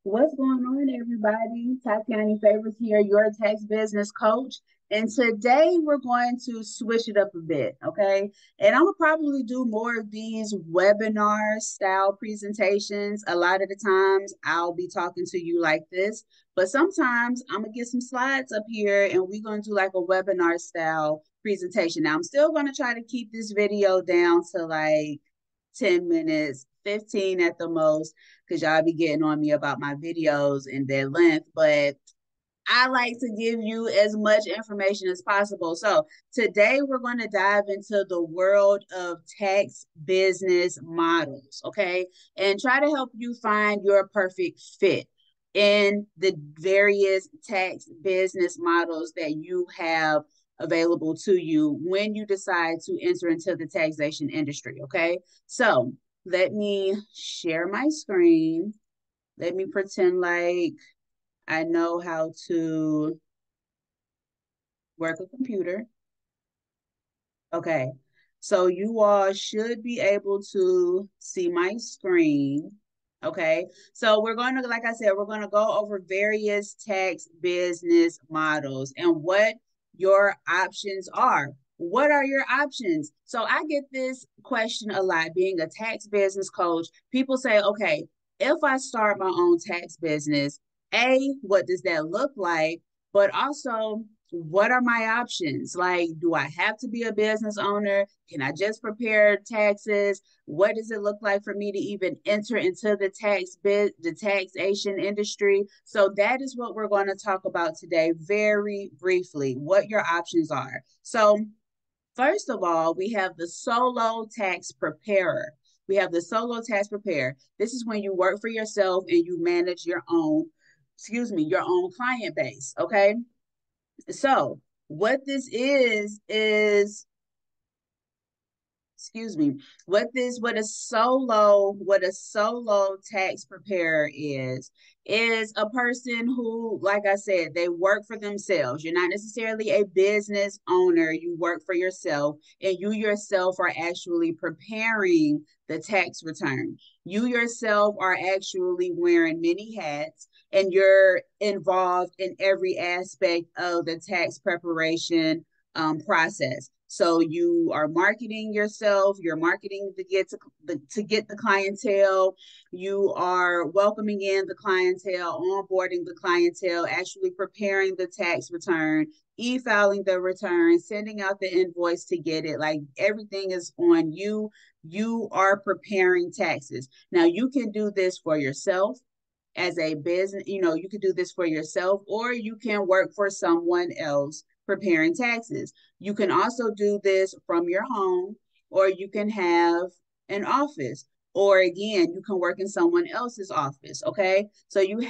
What's going on, everybody? Tatiana Favors here, your tax business coach. And today we're going to switch it up a bit, okay? And I'm gonna probably do more of these webinar style presentations. A lot of the times I'll be talking to you like this, but sometimes I'm gonna get some slides up here and we're gonna do like a webinar style presentation. Now, I'm still gonna try to keep this video down to like 10 minutes, 15 at the most, because y'all be getting on me about my videos and their length. But I like to give you as much information as possible. So today we're going to dive into the world of tax business models, okay? And try to help you find your perfect fit in the various tax business models that you have available to you when you decide to enter into the taxation industry, okay? So let me share my screen. Let me pretend like I know how to work a computer. Okay. So you all should be able to see my screen. Okay. So we're going to, like I said, we're going to go over various tax business models and what your options are. What are your options? So I get this question a lot being a tax business coach. People say, okay, if I start my own tax business, A, what does that look like? But also, what are my options? Like, do I have to be a business owner? Can I just prepare taxes? What does it look like for me to even enter into the taxation industry? So that is what we're going to talk about today, very briefly, what your options are. So first of all, we have the solo tax preparer. We have the solo tax preparer. This is when you work for yourself and you manage your own, your own client base. Okay. So what this is excuse me, what a solo tax preparer is a person who, like I said, they work for themselves. You're not necessarily a business owner. You work for yourself, and you yourself are actually preparing the tax return. You yourself are actually wearing many hats, and you're involved in every aspect of the tax preparation process. So you are marketing yourself, you're marketing to get the clientele, you are welcoming in the clientele, onboarding the clientele, actually preparing the tax return, e-filing the return, sending out the invoice to get it. Like everything is on you. You are preparing taxes. Now you can do this for yourself as a business, you could do this for yourself or you can work for someone else preparing taxes. You can also do this from your home or you can have an office or again, you can work in someone else's office, okay? So you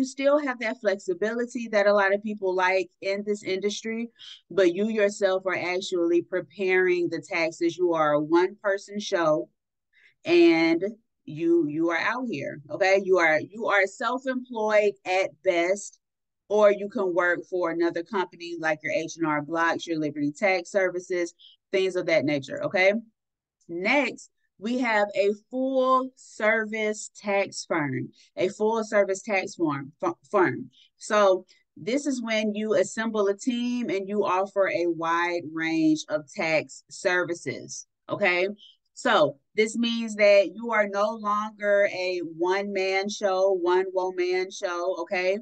still have that flexibility that a lot of people like in this industry, but you yourself are actually preparing the taxes. You are a one person show and you are out here, okay? You are self-employed at best, or you can work for another company like your H&R Blocks, your Liberty Tax Services, things of that nature, okay? Next, we have a full service tax firm, a full service tax firm. So this is when you assemble a team and you offer a wide range of tax services. Okay. So this means that you are no longer a one man show, one woman show. Okay.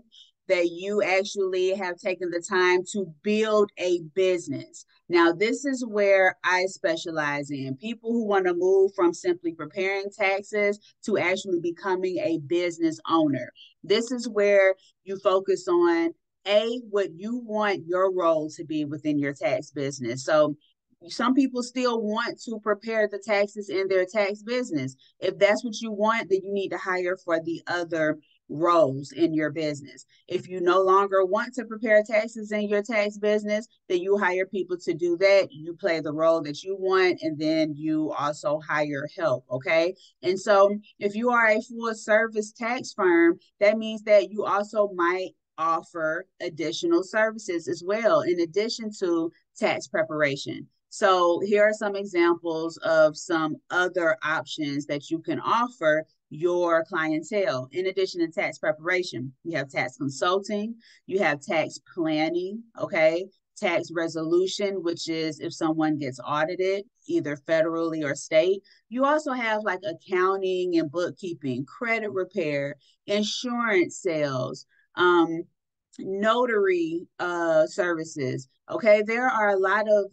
That you actually have taken the time to build a business. Now, this is where I specialize in people who want to move from simply preparing taxes to actually becoming a business owner. This is where you focus on what you want your role to be within your tax business. So, some people still want to prepare the taxes in their tax business. If that's what you want, then you need to hire for the other roles in your business. If you no longer want to prepare taxes in your tax business, then you hire people to do that. You play the role that you want, and then you also hire help. Okay. And so if you are a full service tax firm, that means that you also might offer additional services as well, in addition to tax preparation. So here are some examples of some other options that you can offer your clientele. In addition to tax preparation, you have tax consulting, you have tax planning, okay? Tax resolution, which is if someone gets audited, either federally or state. You also have like accounting and bookkeeping, credit repair, insurance sales, notary services. Okay, there are a lot of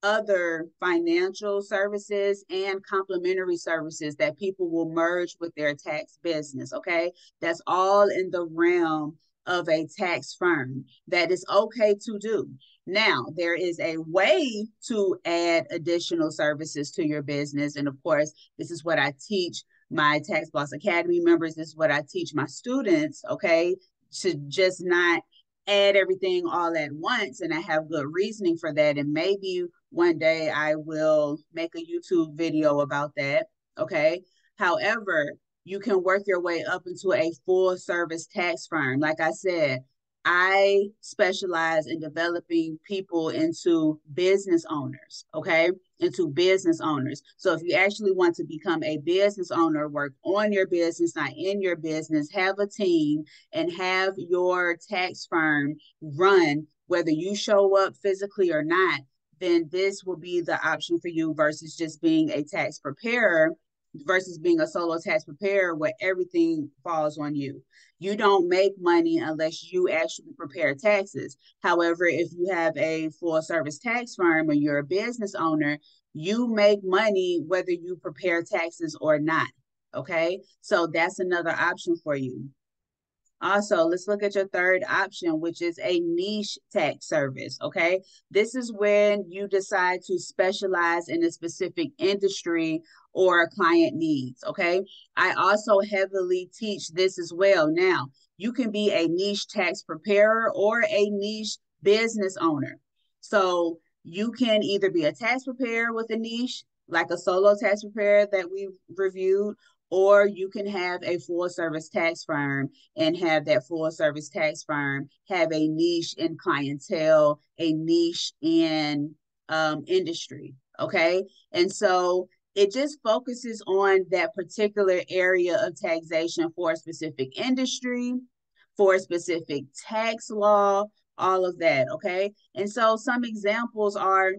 other financial services and complementary services that people will merge with their tax business. Okay, that's all in the realm of a tax firm that is okay to do. Now, there is a way to add additional services to your business. And of course, this is what I teach my Tax Boss Academy members. This is what I teach my students, okay, to just not add everything all at once. And I have good reasoning for that. And maybe one day I will make a YouTube video about that. Okay. However, you can work your way up into a full service tax firm. Like I said, I specialize in developing people into business owners, okay? Into business owners. So if you actually want to become a business owner, work on your business, not in your business, have a team and have your tax firm run, whether you show up physically or not, then this will be the option for you versus just being a tax preparer versus being a solo tax preparer where everything falls on you. You don't make money unless you actually prepare taxes. However, if you have a full service tax firm or you're a business owner, you make money whether you prepare taxes or not. Okay. So that's another option for you. Also, let's look at your third option, which is a niche tax service. Okay. This is when you decide to specialize in a specific industry or client needs. Okay. I also heavily teach this as well. Now, you can be a niche tax preparer or a niche business owner. So you can either be a tax preparer with a niche, like a solo tax preparer that we reviewed, or you can have a full service tax firm and have that full service tax firm have a niche in clientele, a niche in industry. Okay. And so it just focuses on that particular area of taxation for a specific industry, for a specific tax law, all of that. Okay. And so some examples are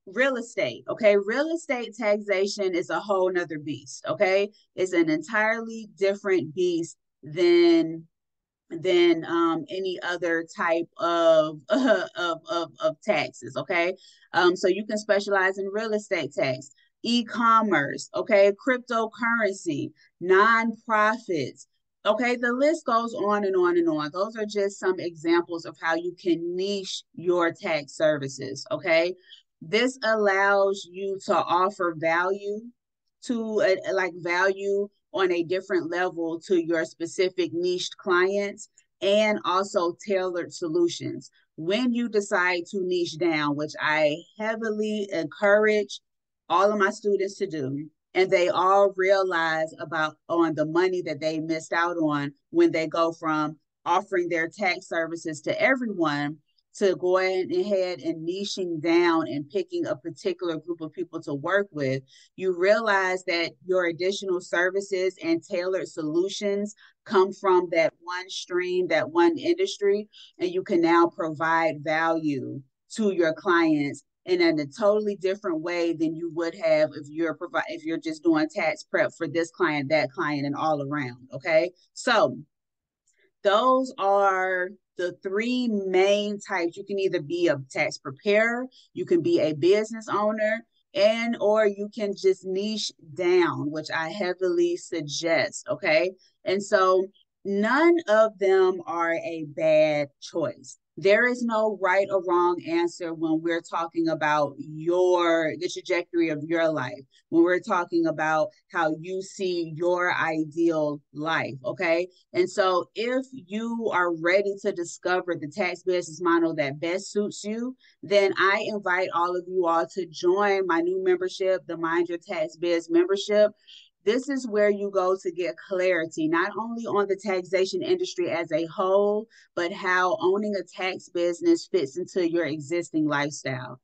real estate. Okay. Real estate taxation is a whole nother beast. Okay. It's an entirely different beast than any other type of of taxes. Okay. So you can specialize in real estate tax, e-commerce, okay, cryptocurrency, nonprofits. Okay, the list goes on and on and on. Those are just some examples of how you can niche your tax services. Okay. This allows you to offer value to like value on a different level to your specific niched clients and also tailored solutions. When you decide to niche down, which I heavily encourage all of my students to do, and they all realize about on the money that they missed out on when they go from offering their tax services to everyone to going ahead and niching down and picking a particular group of people to work with, you realize that your additional services and tailored solutions come from that one stream, that one industry, and you can now provide value to your clients in a totally different way than you would have if you're just doing tax prep for this client, that client, and all around. Okay. So those are the three main types. You can either be a tax preparer, you can be a business owner, and or you can just niche down, which I heavily suggest. Okay. And so none of them are a bad choice. There is no right or wrong answer when we're talking about the trajectory of your life, when we're talking about how you see your ideal life. Okay. And so if you are ready to discover the tax business model that best suits you, then I invite all of you all to join my new membership, the Mind Your Tax Biz membership. This is where you go to get clarity, not only on the taxation industry as a whole, but how owning a tax business fits into your existing lifestyle,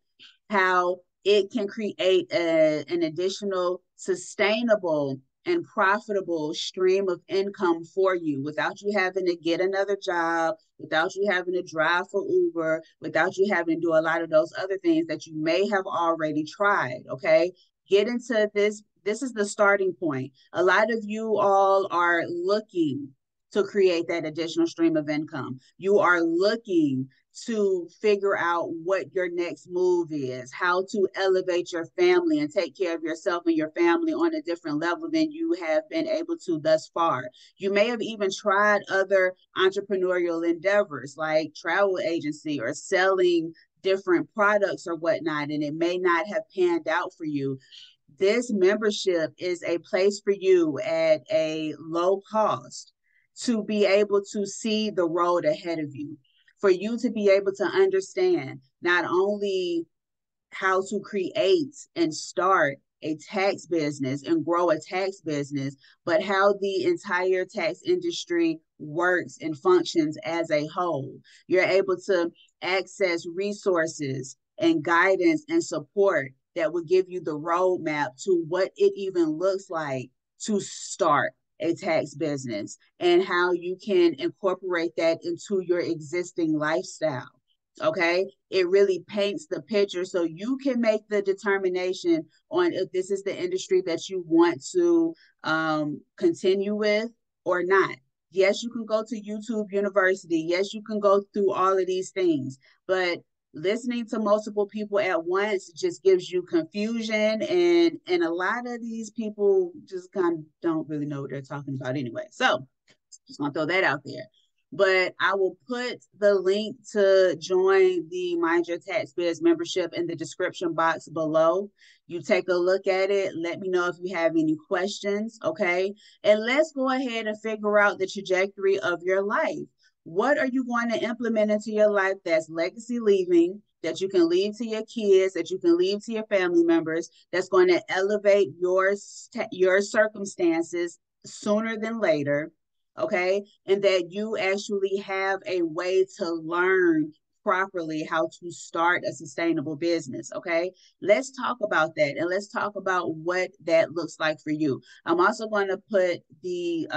how it can create an additional sustainable and profitable stream of income for you without you having to get another job, without you having to drive for Uber, without you having to do a lot of those other things that you may have already tried. Okay. Get into this. This is the starting point. A lot of you all are looking to create that additional stream of income. You are looking to figure out what your next move is, how to elevate your family and take care of yourself and your family on a different level than you have been able to thus far. You may have even tried other entrepreneurial endeavors like travel agency or selling different products or whatnot, and it may not have panned out for you. This membership is a place for you at a low cost to be able to see the road ahead of you, for you to be able to understand not only how to create and start a tax business and grow a tax business, but how the entire tax industry works and functions as a whole. You're able to access resources and guidance and support that will give you the roadmap to what it even looks like to start a tax business and how you can incorporate that into your existing lifestyle. Okay, it really paints the picture so you can make the determination on if this is the industry that you want to continue with or not. Yes, you can go to YouTube University. Yes, you can go through all of these things, but listening to multiple people at once just gives you confusion, and a lot of these people just kind of don't really know what they're talking about anyway. So just gonna throw that out there. But I will put the link to join the Mind Your Tax Biz membership in the description box below. You take a look at it. Let me know if you have any questions, okay? And let's go ahead and figure out the trajectory of your life. What are you going to implement into your life that's legacy leaving, that you can leave to your kids, that you can leave to your family members, that's going to elevate your circumstances sooner than later, okay? And that you actually have a way to learn properly how to start a sustainable business, okay? Let's talk about that and let's talk about what that looks like for you. I'm also going to put the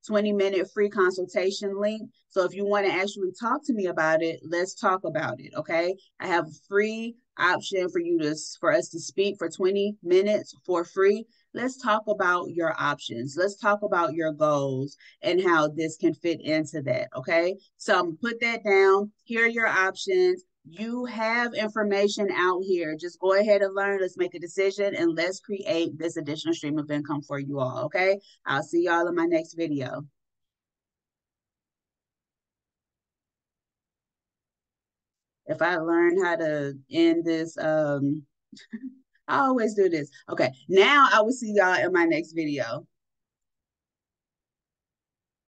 20-minute free consultation link. So if you want to actually talk to me about it, let's talk about it, okay? I have a free option for us to speak for 20 minutes for free. Let's talk about your options. Let's talk about your goals and how this can fit into that, okay? So I'm put that down. Here are your options. You have information out here. Just go ahead and learn. Let's make a decision and let's create this additional stream of income for you all, okay? I'll see y'all in my next video. If I learn how to end this, I always do this. Okay, now I will see y'all in my next video.